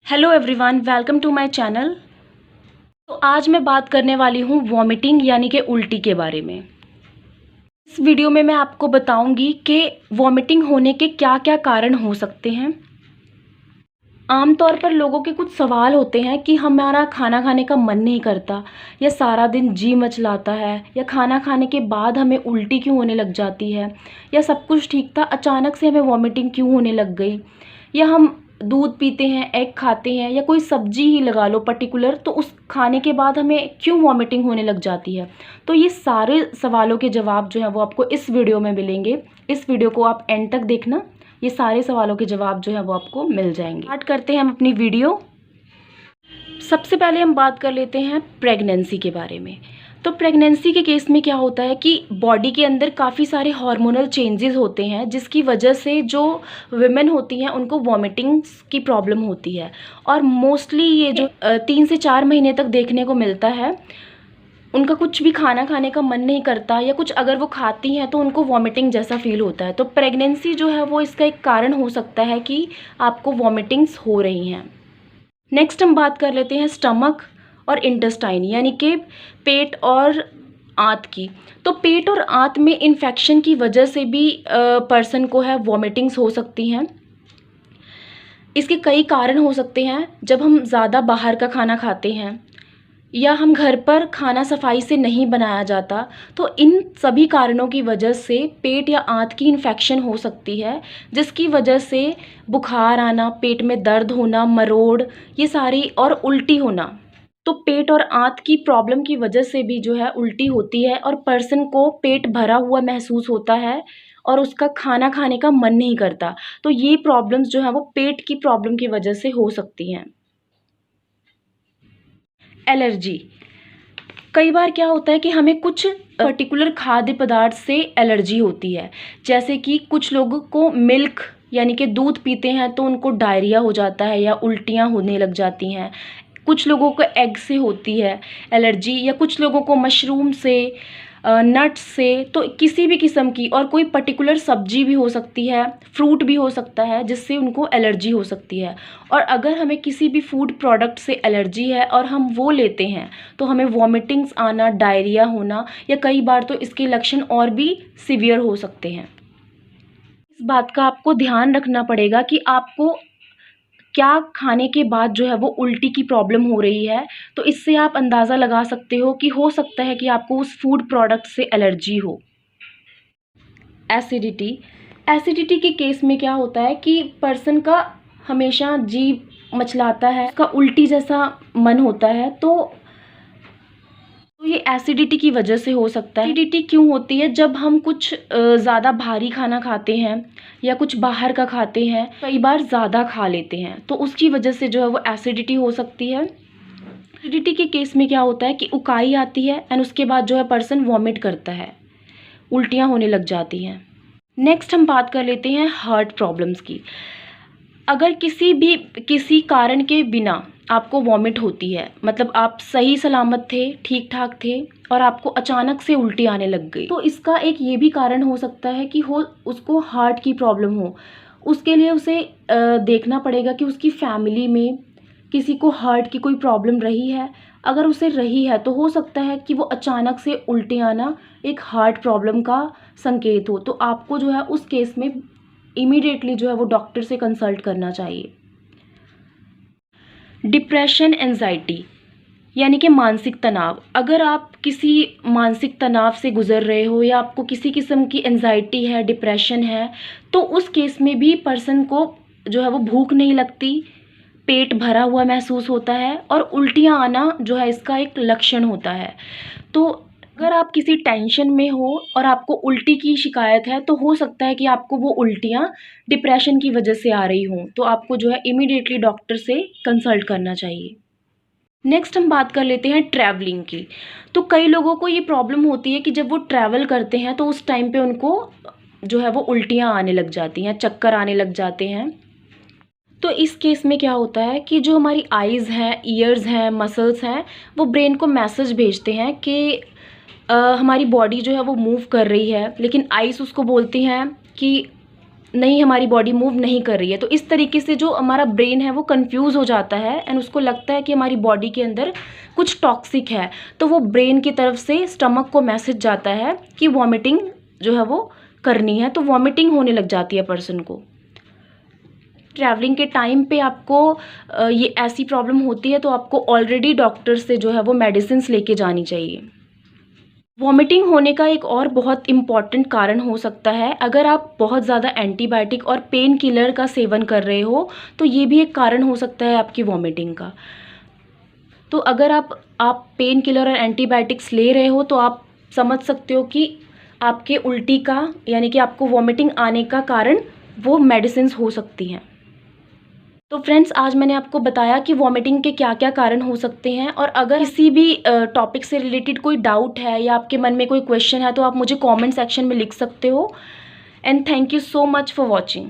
Hello everyone, welcome to my channel. तो आज मैं बात करने वाली हूँ वॉमिटिंग यानी कि उल्टी के बारे में। इस वीडियो में मैं आपको बताऊंगी कि वॉमिटिंग होने के क्या क्या कारण हो सकते हैं। आमतौर पर लोगों के कुछ सवाल होते हैं कि हमारा खाना खाने का मन नहीं करता, या सारा दिन जी मचलाता है, या खाना खाने के बाद हमें उल्टी क्यों होने लग जाती है, या सब कुछ ठीक था अचानक से हमें वॉमिटिंग क्यों होने लग गई, या हम दूध पीते हैं, एग खाते हैं, या कोई सब्जी ही लगा लो पर्टिकुलर, तो उस खाने के बाद हमें क्यों वॉमिटिंग होने लग जाती है। तो ये सारे सवालों के जवाब जो है वो आपको इस वीडियो में मिलेंगे। इस वीडियो को आप एंड तक देखना, ये सारे सवालों के जवाब जो है वो आपको मिल जाएंगे। स्टार्ट करते हैं हम अपनी वीडियो। सबसे पहले हम बात कर लेते हैं प्रेगनेंसी के बारे में। तो प्रेगनेंसी के केस में क्या होता है कि बॉडी के अंदर काफ़ी सारे हार्मोनल चेंजेस होते हैं, जिसकी वजह से जो विमेन होती हैं उनको वॉमिटिंग्स की प्रॉब्लम होती है। और मोस्टली ये जो 3 से 4 महीने तक देखने को मिलता है, उनका कुछ भी खाना खाने का मन नहीं करता, या कुछ अगर वो खाती हैं तो उनको वॉमिटिंग जैसा फील होता है। तो प्रेगनेंसी जो है वो इसका एक कारण हो सकता है कि आपको वॉमिटिंग्स हो रही हैं। नेक्स्ट हम बात कर लेते हैं स्टमक और इंटेस्टाइन यानी कि पेट और आंत की। तो पेट और आंत में इन्फेक्शन की वजह से भी पर्सन को है वॉमिटिंग्स हो सकती हैं। इसके कई कारण हो सकते हैं। जब हम ज़्यादा बाहर का खाना खाते हैं, या हम घर पर खाना सफाई से नहीं बनाया जाता, तो इन सभी कारणों की वजह से पेट या आंत की इन्फेक्शन हो सकती है, जिसकी वजह से बुखार आना, पेट में दर्द होना, मरोड़, ये सारी, और उल्टी होना। तो पेट और आंत की प्रॉब्लम की वजह से भी जो है उल्टी होती है, और पर्सन को पेट भरा हुआ महसूस होता है और उसका खाना खाने का मन नहीं करता। तो ये प्रॉब्लम्स जो है वो पेट की प्रॉब्लम की वजह से हो सकती हैं। एलर्जी। कई बार क्या होता है कि हमें कुछ पर्टिकुलर खाद्य पदार्थ से एलर्जी होती है। जैसे कि कुछ लोगों को मिल्क यानी कि दूध पीते हैं तो उनको डायरिया हो जाता है या उल्टियाँ होने लग जाती हैं। कुछ लोगों को एग से होती है एलर्जी, या कुछ लोगों को मशरूम से, नट्स से। तो किसी भी किस्म की, और कोई पर्टिकुलर सब्जी भी हो सकती है, फ्रूट भी हो सकता है जिससे उनको एलर्जी हो सकती है। और अगर हमें किसी भी फूड प्रोडक्ट से एलर्जी है और हम वो लेते हैं, तो हमें वॉमिटिंग्स आना, डायरिया होना, या कई बार तो इसके लक्षण और भी सीवियर हो सकते हैं। इस बात का आपको ध्यान रखना पड़ेगा कि आपको क्या खाने के बाद जो है वो उल्टी की प्रॉब्लम हो रही है। तो इससे आप अंदाज़ा लगा सकते हो कि हो सकता है कि आपको उस फूड प्रोडक्ट से एलर्जी हो। एसिडिटी। एसिडिटी के केस में क्या होता है कि पर्सन का हमेशा जी मचलाता है, उसका उल्टी जैसा मन होता है। तो ये एसिडिटी की वजह से हो सकता है। एसिडिटी क्यों होती है? जब हम कुछ ज़्यादा भारी खाना खाते हैं, या कुछ बाहर का खाते हैं, कई बार ज़्यादा खा लेते हैं, तो उसकी वजह से जो है वो एसिडिटी हो सकती है। एसिडिटी के केस में क्या होता है कि उकाई आती है, एंड उसके बाद जो है पर्सन वॉमिट करता है, उल्टियाँ होने लग जाती हैं। नेक्स्ट हम बात कर लेते हैं हार्ट प्रॉब्लम्स की। अगर किसी कारण के बिना आपको वॉमिट होती है, मतलब आप सही सलामत थे, ठीक ठाक थे, और आपको अचानक से उल्टी आने लग गई, तो इसका एक ये भी कारण हो सकता है कि उसको हार्ट की प्रॉब्लम हो। उसके लिए उसे देखना पड़ेगा कि उसकी फैमिली में किसी को हार्ट की कोई प्रॉब्लम रही है। अगर उसे रही है तो हो सकता है कि वो अचानक से उल्टी आना एक हार्ट प्रॉब्लम का संकेत हो। तो आपको जो है उस केस में इमीडिएटली जो है वो डॉक्टर से कंसल्ट करना चाहिए। डिप्रेशन, एंजाइटी यानी कि मानसिक तनाव। अगर आप किसी मानसिक तनाव से गुजर रहे हो, या आपको किसी किस्म की एंजाइटी है, डिप्रेशन है, तो उस केस में भी पर्सन को जो है वो भूख नहीं लगती, पेट भरा हुआ महसूस होता है, और उल्टियाँ आना जो है इसका एक लक्षण होता है। तो अगर आप किसी टेंशन में हो और आपको उल्टी की शिकायत है, तो हो सकता है कि आपको वो उल्टियाँ डिप्रेशन की वजह से आ रही हों। तो आपको जो है इमीडिएटली डॉक्टर से कंसल्ट करना चाहिए। नेक्स्ट हम बात कर लेते हैं ट्रैवलिंग की। तो कई लोगों को ये प्रॉब्लम होती है कि जब वो ट्रैवल करते हैं तो उस टाइम पे उनको जो है वो उल्टियाँ आने लग जाती हैं, चक्कर आने लग जाते हैं। तो इस केस में क्या होता है कि जो हमारी आइज़ हैं, ईयर्स हैं, मसल्स हैं, वो ब्रेन को मैसेज भेजते हैं कि हमारी बॉडी जो है वो मूव कर रही है, लेकिन आइज़ उसको बोलती हैं कि नहीं, हमारी बॉडी मूव नहीं कर रही है। तो इस तरीके से जो हमारा ब्रेन है वो कंफ्यूज हो जाता है एंड उसको लगता है कि हमारी बॉडी के अंदर कुछ टॉक्सिक है, तो वो ब्रेन की तरफ से स्टमक को मैसेज जाता है कि वॉमिटिंग जो है वो करनी है, तो वॉमिटिंग होने लग जाती है पर्सन को। ट्रैवलिंग के टाइम पे आपको ये ऐसी प्रॉब्लम होती है तो आपको ऑलरेडी डॉक्टर से जो है वो मेडिसिन्स लेके जानी चाहिए। वॉमिटिंग होने का एक और बहुत इम्पॉर्टेंट कारण हो सकता है, अगर आप बहुत ज़्यादा एंटीबायोटिक और पेन किलर का सेवन कर रहे हो तो ये भी एक कारण हो सकता है आपकी वॉमिटिंग का। तो अगर आप पेन किलर और एंटीबायोटिक्स ले रहे हो तो आप समझ सकते हो कि आपके उल्टी का यानी कि आपको वॉमिटिंग आने का कारण वो मेडिसिन्स हो सकती हैं। तो फ्रेंड्स, आज मैंने आपको बताया कि वॉमिटिंग के क्या क्या कारण हो सकते हैं, और अगर किसी भी टॉपिक से रिलेटेड कोई डाउट है या आपके मन में कोई क्वेश्चन है तो आप मुझे कमेंट सेक्शन में लिख सकते हो। And thank you so much for watching.